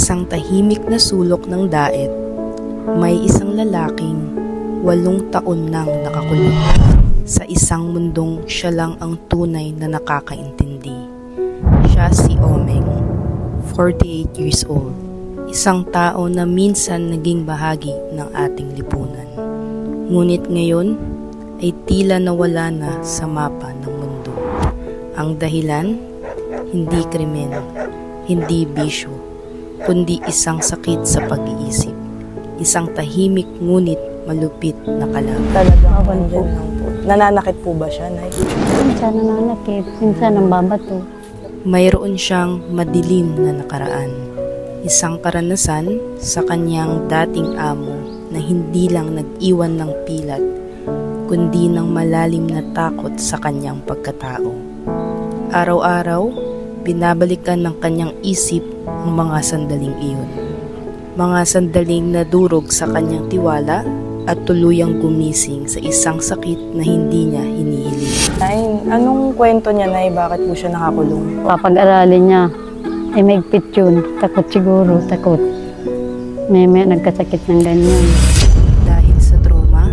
isang tahimik na sulok ng daet, may isang lalaking 8 taon nang nakakulong sa isang mundong siya lang ang tunay na nakakaintindi. Siya si Omeng, 48 years old, isang tao na minsan naging bahagi ng ating lipunan. Ngunit ngayon ay tila nawala na sa mapa ng mundo. Ang dahilan, hindi krimen, hindi bisyo, kundi isang sakit sa pag-iisip. Isang tahimik ngunit malupit na kalaban. Talagang andyan lang po. Nananakit po ba siya, Nay? Minsan nananakit, minsan nambabato. Mayroon siyang madilim na nakaraan. Isang karanasan sa kanyang dating amo na hindi lang nag-iwan ng pilat, kundi ng malalim na takot sa kanyang pagkatao. Araw-araw, binabalikan ng kanyang isip ang mga sandaling iyon. Mga sandaling nadurog sa kanyang tiwala at tuluyang gumising sa isang sakit na hindi niya hinihiling. Nay, anong kwento niya, Nay? Bakit po siya nakakulong? Papag-aralin niya, ay maigpit yun. Takot siguro, takot. May nagkasakit ng ganyan. Dahil sa trauma,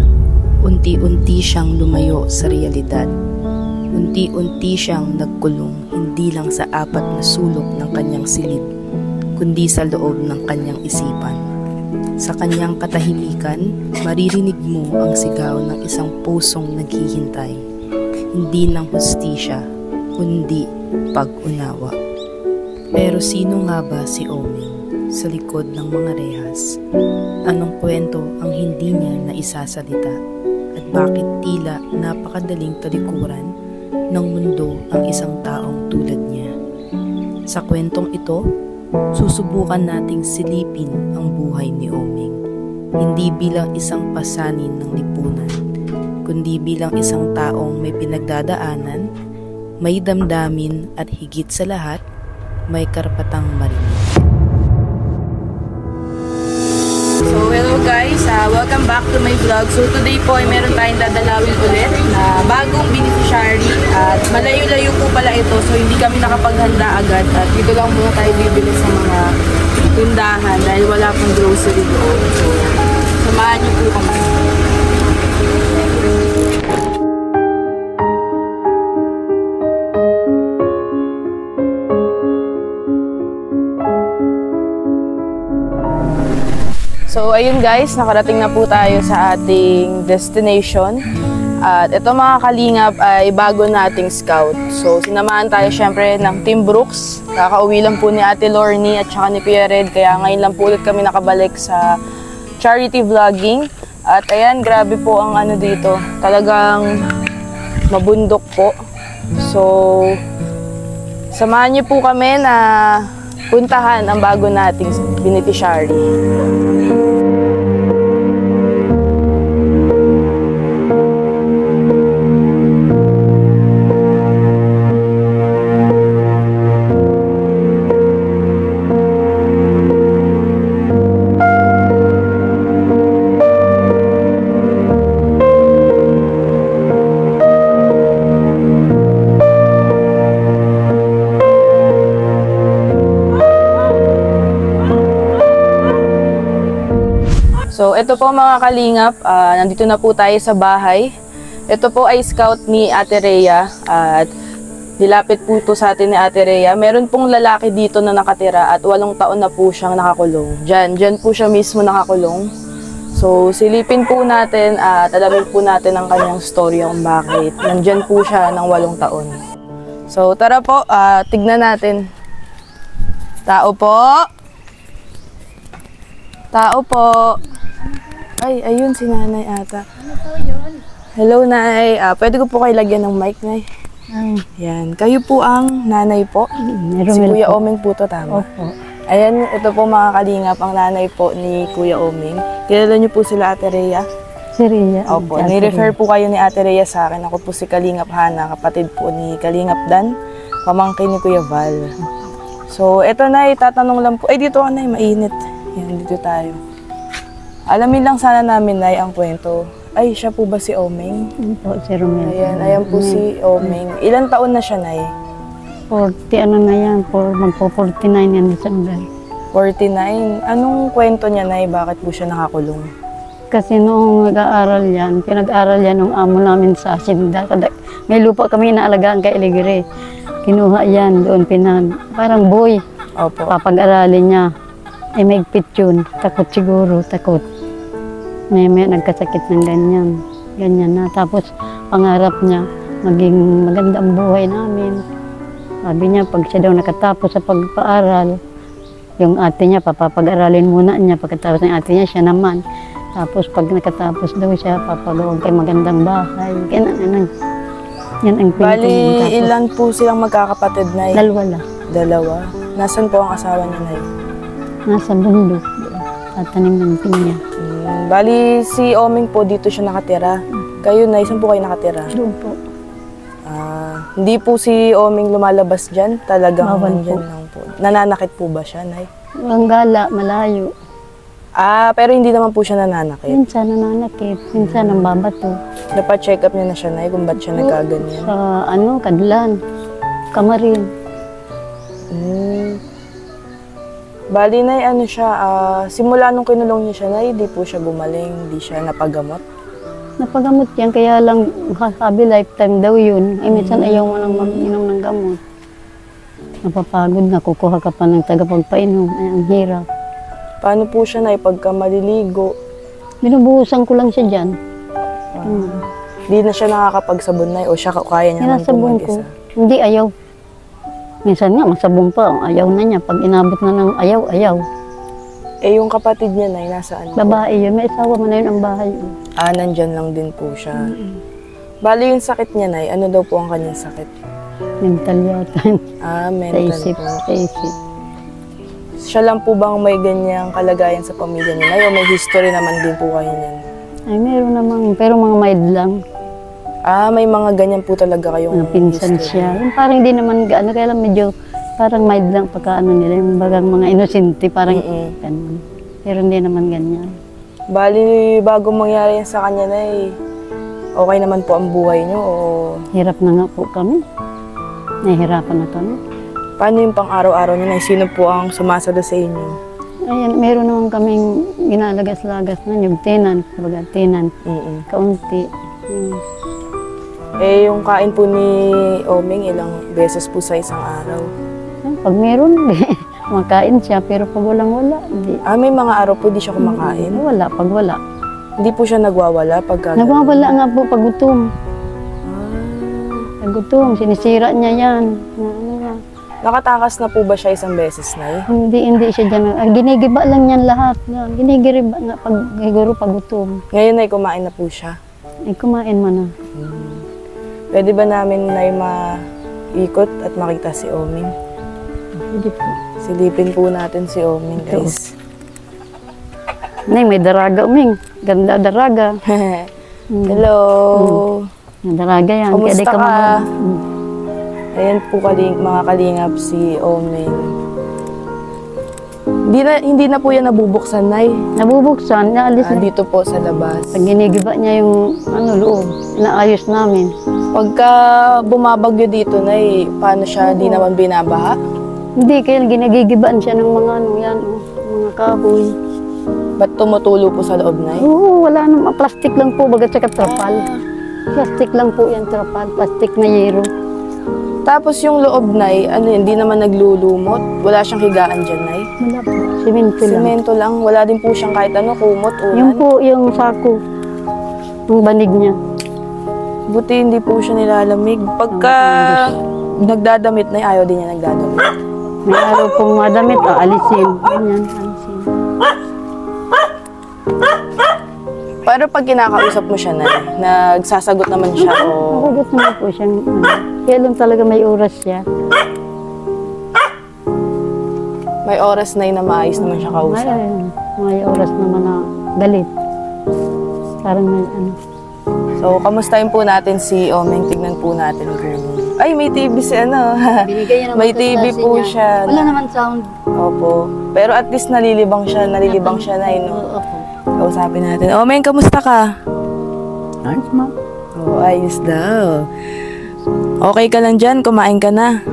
unti-unti siyang lumayo sa realidad. Unti-unti siyang nagkulong hindi lang sa 4 na sulok ng kanyang silid, kundi sa loob ng kanyang isipan. Sa kanyang katahimikan, maririnig mo ang sigaw ng isang pusong naghihintay, hindi ng hustisya, kundi pag-unawa. Pero sino nga ba si Omeng sa likod ng mga rehas? Anong kwento ang hindi niya naisasalita? At bakit tila napakadaling talikuran ng mundo ang isang taong tulad niya? Sa kwentong ito, susubukan nating silipin ang buhay ni Omeng, hindi bilang isang pasanin ng lipunan, kundi bilang isang taong may pinagdadaanan, may damdamin at higit sa lahat, may karapatang marinig. So, hello guys, welcome back to my vlog. So, today po ay meron tayong dadalawin ulit na bagong beneficiary at malayo-layo po pala ito, so hindi kami nakapaghanda agad at dito lang muna tayo bibili sa mga tindahan dahil wala pong grocery doon. So, samahan niyo po kami. So, ayun guys, nakarating na po tayo sa ating destination. At ito mga kalingap ay bago nating scout. So, sinamahan tayo syempre ng Team Brooks. Kakauwi lang po ni Ate Lorny at saka ni Kuya Red. Kaya ngayon lang po ulit kami nakabalik sa charity vlogging. At ayan, grabe po ang ano dito. Talagang mabundok po. So, samahan niyo po kami na puntahan ang bago nating beneficiary. So, ito po mga kalingap, nandito na po tayo sa bahay. Ito po ay scout ni Ate Rhea at nilapit po ito sa atin ni Ate Rhea. Meron pong lalaki dito na nakatira at 8 taon na po siyang nakakulong. Diyan po siya mismo nakakulong. So, silipin po natin at alamin po natin ang kanyang story kung bakit nandyan po siya ng 8 taon. So, tara po, tignan natin. Tao po! Tao po! Ay, ayun si Nanay ata. Ano po yun? Hello, Nay. Pwede ko po kayo lagyan ng mic, Nay. Yan. Kayo po ang nanay po. Si Kuya Omeng po to, tama? Opo. Ayan, ito po mga kalingap, ang nanay po ni Kuya Omeng. Kilala niyo po sila Ate Rhea? Si Rhea. Opo. Ni-refer po kayo ni Ate Rhea sa akin. Ako po si Kalingap Hana, kapatid po ni Kalingap Dan, pamangkin ni Kuya Val. So, eto, Nay, tatanong lang po. Ay, dito ka, Nay, mainit. Yan, dito tayo. Alamin lang sana namin, Nay, ang kwento. Ay, siya po ba si Omeng? Opo, si Romel. Ayan po si Omeng. Ilan taon na siya, Nay? 40 ano na yan, magpo-49 yan December. 49. Anong kwento niya, Nay? Bakit po siya nakakulong? Kasi noong nag-aaral yan, pinag-aaral yan ng amo namin sa Hacienda. May lupa kami inaalagaan kay Iligre. Kinuha yan doon, parang boy. Opo. Papag-aralin niya. Ay may higpit yun. Takot siguro, takot. May nagkasakit ng ganyan. Ganyan na. Tapos pangarap niya, maging maganda ang buhay namin. Sabi niya, pag siya daw nakatapos sa pagpaaral, yung ate niya, papapag-aralin muna niya. Pagkatapos ng ate niya, siya naman. Tapos pag nakatapos daw siya, papagawag kay magandang bahay. Yan ang Bali, ilan po silang magkakapatid, Nay? Dalawa. Nasaan po ang asawa niya, Nay? Nasa bundok. Tatanim ng pinya. Bali, si Oming po dito siya nakatira. Kayo, Nay, saan po kayo nakatira? Doon po. Hindi po si Oming lumalabas dyan? Talagang Bawal nandyan po. lang po. Nananakit po ba siya, Nay? Ang gala, malayo. Pero hindi naman po siya nananakit. Minsan nananakit, minsan ang babato. Napa-check up niya na siya, Nay, kung ba't siya nagkaganyan? Sa Kadlan, Kamarin. Bali, Nay, siya, simula nung kinulong niya siya, Nay, di po siya gumaling, di siya napagamot. Napagamot yan, kaya lang sabi lifetime daw yun. Ay minsan ayaw mo nang mag-inom ng gamot. Napapagod na, kukuha ka pa ng tagapagpainom. Ay, ang hirap. Paano po siya, Nay, pagka maliligo? Binubuhusan ko lang siya dyan. Di na siya nakakapagsabon, Nay, o siya kaya niya naman po Sinasabon ko. mag-isa? Hindi, ayaw. Minsan nga, masabon pa. Ayaw na niya. Pag inabot na ng ayaw. Yung kapatid niya, Nay, nasaan po? Babae yun. May asawa mo na yun ang bahay. Nandyan lang din po siya. Bali, yung sakit niya, Nay, ano daw po ang kanyang sakit? Mental yata. Mental sa isip. po. Sa isip. Siya lang po bang may ganyang kalagayan sa pamilya niya, Nay, o may history naman din po kayo niyan? Ay, meron namang, pero mga mild lang. May mga ganyan po talaga kayong Mga pinsan history. siya. Yung parang hindi naman gaano, kaya lang medyo parang mild lang pagka nila. Yung bagang mga inosente, parang ganun. Pero hindi naman ganyan. Bali, bago mangyari yan sa kanya, Nay, okay naman po ang buhay niyo, o Hirap na nga po kami. Nahihirapan na kami. paano yung pang-araw-araw niyo, Nay? Sino po ang sumasalo sa inyo? Ayan, meron naman kaming ginalagas-lagas na yung tenan, kaunti. Yung kain po ni Oming, ilang beses po sa isang araw? Pag meron, makain siya, pero pag walang-wala, hindi. May mga araw po di siya kumakain? Wala, pag wala. Hindi po siya nagwawala pagka... Nagwawala nga po pag gutom. Pag gutom, sinisira niya yan. Nakatakas na po ba siya isang beses, Nay? Hindi siya dyan. Ginigiba lang yan lahat. Ginigiriba nga siguro pag gutom. Ngayon, Nay, kumain na po siya. Kumain mo na. Pwede ba namin, Nay, maikot at makita si Oming? Pwede po. Silipin po natin si Oming, guys. Nay, may daraga, Uming. Ganda daraga. Hello! May daraga yan. Kamusta Kaya ka? Ayan po mga kalingap si Oming. Hindi na po yan nabubuksan, Nay. Nabubuksan, naalis na. Dito po sa labas. Pag ginigiba niya yung loob, inaayos namin. Pagka bumabagyo dito, Nay, paano siya? Di naman binabaha? Hindi, kaya ginagigibaan siya ng mga mga kahoy. Ba't tumutulo po sa loob, Nay? Oo, wala naman. Plastic lang po, bagat saka trapal. Plastic lang po yan, trapal. Plastic na yero. Tapos yung loob, Nay, hindi naman naglulumot? Wala siyang higaan dyan, Nay? Wala po. Simento lang. Semento lang. Wala din po siyang kahit kumot, ulan. Yung po, yung sako. Yung banig niya. Buti hindi po siya nilalamig. Pagka nagdadamit, Nay, ayaw din niya nagdadamit. May araw pong madamit, alisin. Ganyan, alisin. Pero pag kinakausap mo siya, Nay, nagsasagot naman siya o... Nakagot naman po siyang, kaya lang talaga may oras siya. May oras, Nay, na maayos naman siya kausap. May oras naman na galit. Parang may So, kamustahin po natin si Omeng. Tignan po natin kung... Ay, may TV si Binigay niya naman May sa TV klase po niya. siya. Wala naman sound. Opo. Pero at least nalilibang siya, Nay, no? Opo. Kausapin natin. Omeng, kamusta ka? Ayos ma. Ayos daw. Okay ka lang dyan? Kumain ka na?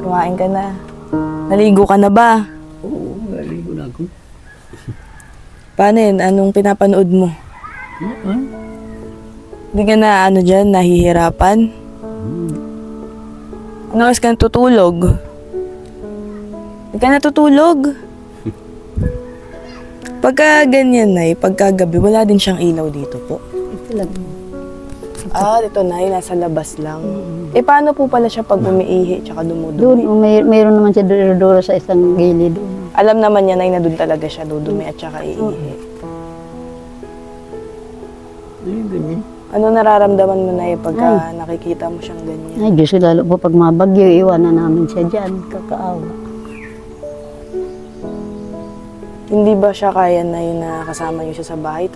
Kumain ka na? Naligo ka na ba? ako. Paano yun? Anong pinapanood mo? Hindi ka na ano dyan, nahihirapan? Ano kasi ka natutulog? Hindi ka natutulog? Pagka ganyan, Nay, pagka gabi, wala din siyang ilaw dito po. Ito lang. Dito, Nay, nasa labas lang. Paano po pala siya pag umiihi tsaka Doon, dumudumi? mayroon naman siya duro sa isang gilid doon. Alam naman niya, Nay, na doon talaga siya dudumi at tsaka iihi. Ano nararamdaman mo, Nay, pagka nakikita mo siyang ganyan? Ay, Diyos, lalo po pag mabagyo, iwanan namin siya dyan. Kakaawa. Hindi ba siya kaya, Nay, na kasama niyo siya sa bahay?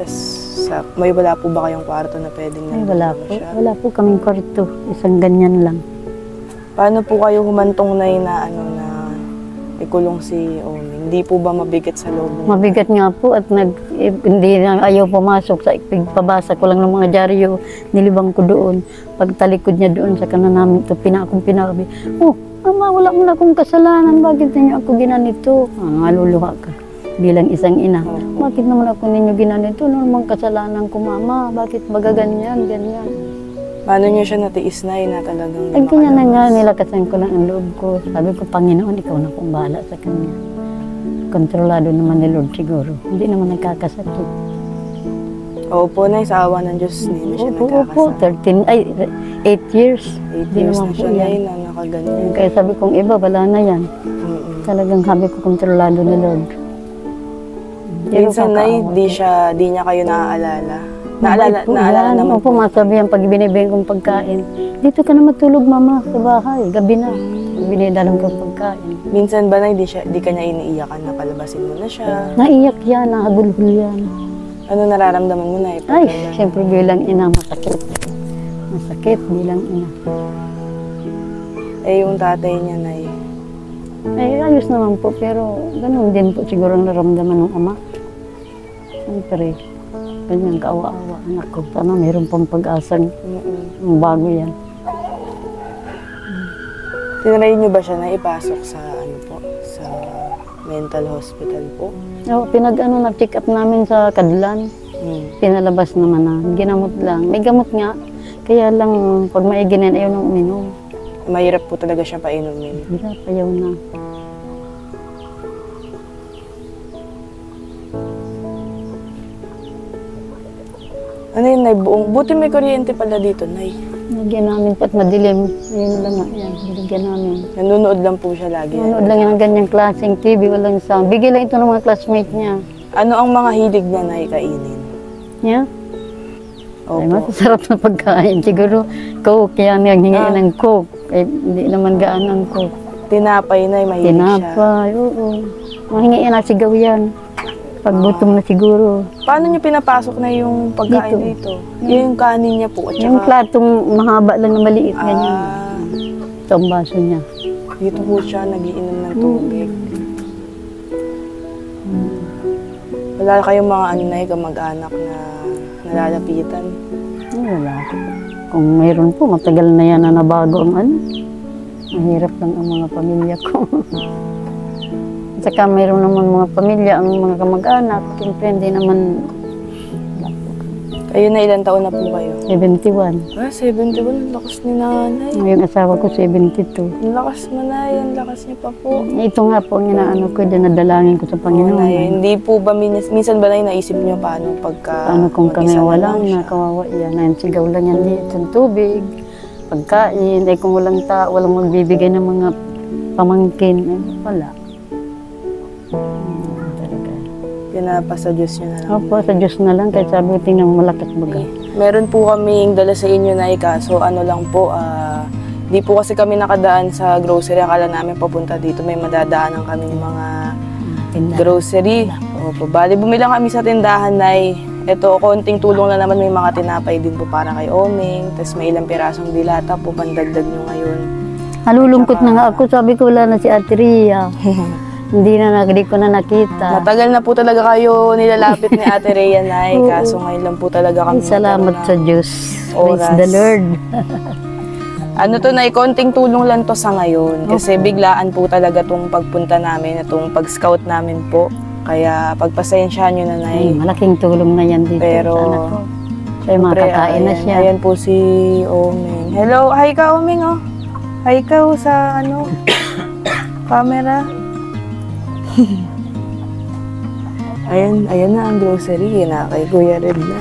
May wala po ba kayong kwarto na pwedeng Ay, nandun wala lang po. siya? Wala po kaming kwarto. Isang ganyan lang. Paano po kayo humantong, Nay, na ikulong si Omi? Hindi po ba mabigat sa loob mo? Mabigat nga po at hindi na ayaw pumasok sa pabasa ko lang ng mga dyaryo. Nilibang ko doon. Pagtalikod niya doon sa kanan namin ito, pinabi. Oh, Mama, wala mo na akong kasalanan. Bakit niyo ako ginanito? Maluluha ka. Bilang isang ina. Bakit naman ako ninyo ginanito? Ano namang kasalanan ko, Mama? Bakit magaganyan, ganyan? Paano niyo siya natiis, Nay, na talagang Ay, kanya na nga, nilakasan ko lang ang loob ko. Sabi ko, Panginoon, ikaw na kung bahala sa kanya. Kontrolado naman ni Lord siguro. Hindi naman nagkakasakit. Opo, Nay, sa awa ng Diyos, hindi na siya Opo, nagkakasakit. 8 years. 8 Hindi years naman na po siya, yan. Nay, na nakaganyan. Kaya sabi kong iba, wala na yan. Talagang sabi ko, kontrolado ni Lord. Minsan, Nay, di niya kayo naaalala. Naalala naman po. Masabihan pag binibigyan kong pagkain. Dito ka na matulog, Mama, sa bahay. Gabi na. Binidalang kong pagkain. Minsan ba, Nay, di ka niya iniiyakan na palabasin mo na siya? Naiyak yan, nahagulhul yan. Ano nararamdaman mo, Nay? Ay, siyempre bilang ina, masakit. Masakit bilang ina. Yung tatay niya, Nay. Ay, ayos naman po, pero ganun din po siguro ang naramdaman ng ama. Siyempre, ganyan kaawa-awa anak ko. Sana mayroon pang pag-asang bago yan. Tinry niyo ba siya na ipasok sa sa mental hospital po? So, nag-check up namin sa Kadlan. Pinalabas naman na. Ginamot lang. May gamot nga. Kaya lang, pag maiginin, ayaw nang uminom. Mahirap po talaga siya painumin. Hirap, ayaw na. Ano yun, Nay? Buti may kuryente pala dito, Nay. Nagyan namin pat madilim. Ayun lang nga. Yan, nagyan namin. Nanonood lang po siya lagi. Nanonood lang yan ng ganyang klaseng TV, walang sound. Bigay lang ito ng mga classmate niya. Ano ang mga hilig niya, Nay, kainin? Yeah? Ay, Opo. masasarap na pagkain. Siguro, coke. Yan, hingin ng coke. Eh, hindi naman gaan ang coke. Tinapay, Nay, mahilig siya. Tinapay, oo. Mahingi yan, sigaw yan. Pag gutom na siguro. Paano niyo pinapasok na yung pagkain dito? Yung kanin niya po. At Yung saka, platong mahaba lang na maliit, ganyan. Ito ang baso niya. dito po siya nagiinom ng tubig. Wala kayong mga kamag-anak na nalalapitan? Wala. Kung mayroon po, matagal na yan na nabago ang mahirap lang ang mga pamilya ko. At saka mayroon naman mga pamilya, ang mga kamag-anak, siyempre hindi naman. Kayo na ilang taon na po kayo? 71. 71, ang lakas ni nanay. Yung asawa ko 72. Ang lakas mo, Nay, ang lakas niya pa po. Ito nga po ang inaano ko, dinadalangin ko sa Panginoon. Nay, hindi po ba, minsan ba, Nay, naisip niyo paano pagka Paano kung kami mag-isa na wala lang siya? na, kawawa yan. Ayun, sigaw lang yan dito, tubig, pagkain. Ay kung walang walang magbibigay ng mga pamangkin, ay wala. Talaga. Pinapasa Diyos niyo na lang. Opo, sa Diyos na lang, kahit sabi ko, tingnan mo, malakas baga. Meron po kaming dala sa inyo, Nay, kaso ano lang po, di po kasi kami nakadaan sa grocery. Akala namin papunta dito, may madadaanan kaming mga grocery. Opo, bali, bumila kami sa tindahan, Nay. Ito, konting tulong na naman, may mga tinapay din po para kay Oming. Tapos may ilang pirasong dilata po, pandagdag nyo ngayon. Nalulungkot na nga ako, sabi ko wala na si Ate Rhea. Hindi ko na nakita. Matagal na po talaga kayo nilalapit ni Ate Rhea, Nay. Kaso ngayon lang po talaga kami. Ay, salamat sa Diyos. Praise oras. the Lord. Ano to, Nay, konting tulong lang to sa ngayon. Kasi biglaan po talaga itong pagpunta namin, itong pag-scout namin po. Kaya pagpasensyahan nyo, Nanay. Malaking tulong na yan dito Pero, sa anak ko. Kaya makakain na siya. Ayan po si Omeng. Hello, hi ka Omeng, oh. Hi ka sa camera. Ayan na ang grocery na kay Kuya Red na.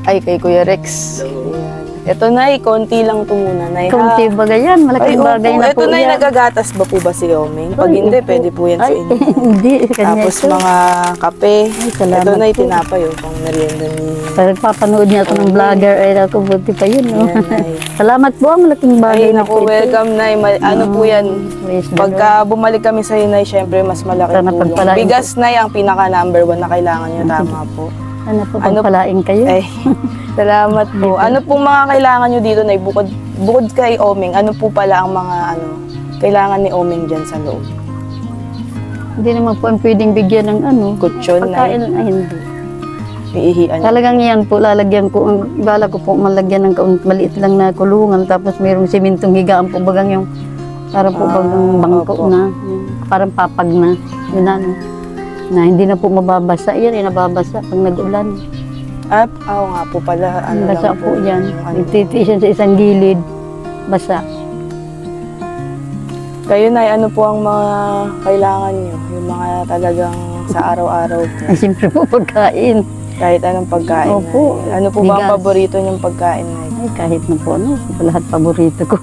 Ay, kay Kuya Rex. Ayan. Ito, Nay, konti lang ito muna, Nay. Konti bagay yan, malaking bagay na po ito, Nay, yan. nagagatas ba po ba si Omeng? Pag Ay, hindi, opo. pwede po yan sa inyo. Hindi, kanya Tapos ito. mga kape. Ay, salamat Ito, Nay, po. tinapay, pang merienda ni... Pag papanood niya ako ng vlogger, ay ako, buti pa yun, no? Ayan, Nay. Salamat po, malaking bagay Ay, na naku, po ito. welcome, Nay. Ano po yan? Praise the Pagka bumalik kami sa Nay, syempre mas malaki Sana tulong. pagpalain Bigas, Nay, ang pinaka number 1 na kailangan nyo. Tama po. Lord. Ano po, Ano- pagpalain kayo. Ay, salamat po. Ano pong mga kailangan nyo dito, Nay? Bukod kay Omeng, ano po pala ang mga kailangan ni Omeng dyan sa loob? Hindi naman po ang pwedeng bigyan ng Kutsyon, Nay? pagkain, ay hindi. Iihian. Talagang yan po, lalagyan ko, ang bala ko po malagyan ng maliit lang na kulungan, tapos mayroong simentong higaan po, bagang yung, parang po bagang bangko opo. na, yung parang papag na, yun na hindi na po mababasa, yan ay nababasa pag nag-ulan. Oo nga po pala. Ano Basa lang po yan, ano. nagtitiis yan sa isang gilid, basa. Kayo, Nay, ano po ang mga kailangan nyo? Yung mga talagang sa araw-araw po. Ay, siyempre po pagkain. Kahit anong pagkain, Opo. Nay. Ano po ba ang Bigas. paborito nyong pagkain, Nay? Ay, kahit na po lahat paborito ko.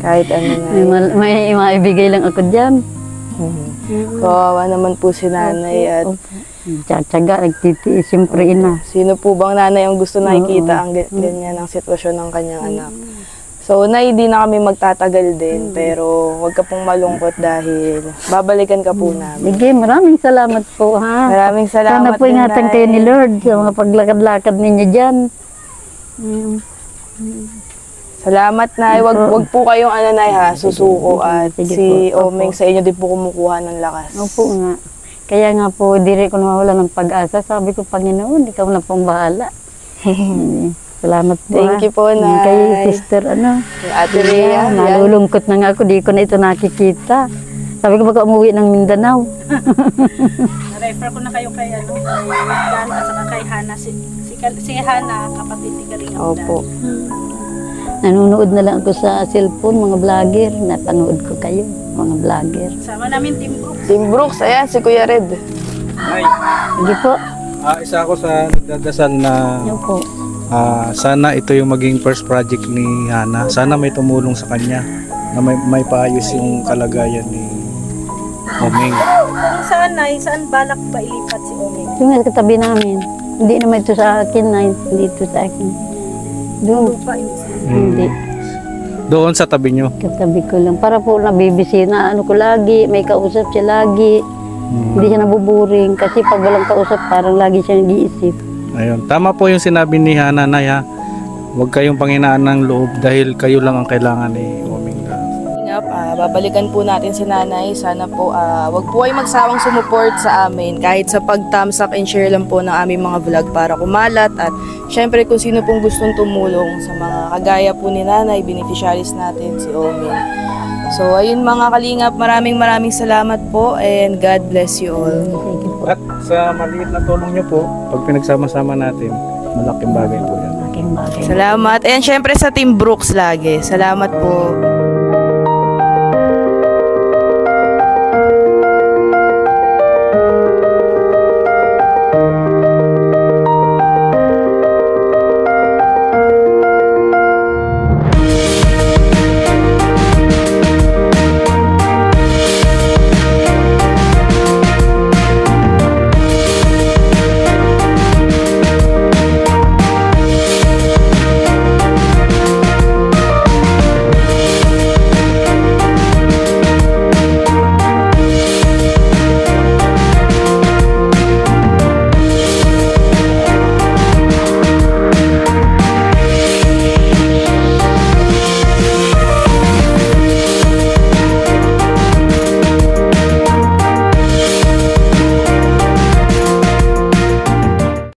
Kahit ano, Nay. may maibigay lang ako dyan. Kawawa naman po si Nanay at Tsatsaga, nagtitiis, siyempre ina. sino po bang nanay ang gusto nakikita ang ganyan ang sitwasyon ng kanyang anak. So, Nay, di na kami magtatagal din, pero huwag ka pong malungkot dahil babalikan ka po namin. Sige, maraming salamat po, ha? Maraming salamat Sana po din, ingatan Nay. kayo ni Lord sa mga paglakad-lakad ninyo dyan. Salamat, Nay. Wag po kayong Nay, ha, susuko at Sige si po. Omeng sa inyo din po kumukuha ng lakas. Opo nga. Kaya nga po, dire ko nawawala ng pag-asa. Sabi ko, Panginoon, ikaw na pong bahala. Salamat po. Thank you po, Nay. Kay Sister, Ate Rhea, yan. nalulungkot na nga ako, di ko na ito nakikita. Sabi ko, baka umuwi ng Mindanao. Na-refer ko na kayo kay Dan at saka kay Hana. Si Hana, kapatid ni Karinga. Opo. Nanonood na lang ako sa cellphone, mga vlogger. Napanood ko kayo, mga vlogger. Sama namin Team Brooks. Team Brooks, ayan, si Kuya Red. Ay, Sige po. isa ako sa nagdadasal na Yan po. sana ito yung maging first project ni Hana. Sana may tumulong sa kanya na may paayos yung kalagayan ni Omeng. Saan balak ba ilipat si Omeng? Yung nga katabi namin. Hindi naman ito sa akin, hindi ito sa akin. Doon. Lupa yung isa. Hindi. Doon sa tabi nyo. Katabi ko lang. Para po nabibisina. Ano ko lagi, may kausap siya lagi. Hindi siya nabuburing. Kasi pag walang kausap, parang lagi siya nag-iisip. Ayun. Tama po yung sinabi ni Hana, Nay, ha. Huwag kayong panghinaan ng loob dahil kayo lang ang kailangan ni Omeng. Babalikan po natin si Nanay. Sana po, wag po ay magsawang sumuport sa amin kahit sa pag-thumbs up and share lang po ng aming mga vlog para kumalat. At syempre kung sino pong gustong tumulong sa mga kagaya po ni Nanay, beneficiaries natin, si Omeng. So ayun mga kalingap, maraming salamat po and God bless you all. Sige po. At sa maliit na tulong nyo po, pag pinagsama-sama natin, malaking bagay po yan. Aking bagay. Salamat. And syempre sa Team Brooks lagi. Salamat po.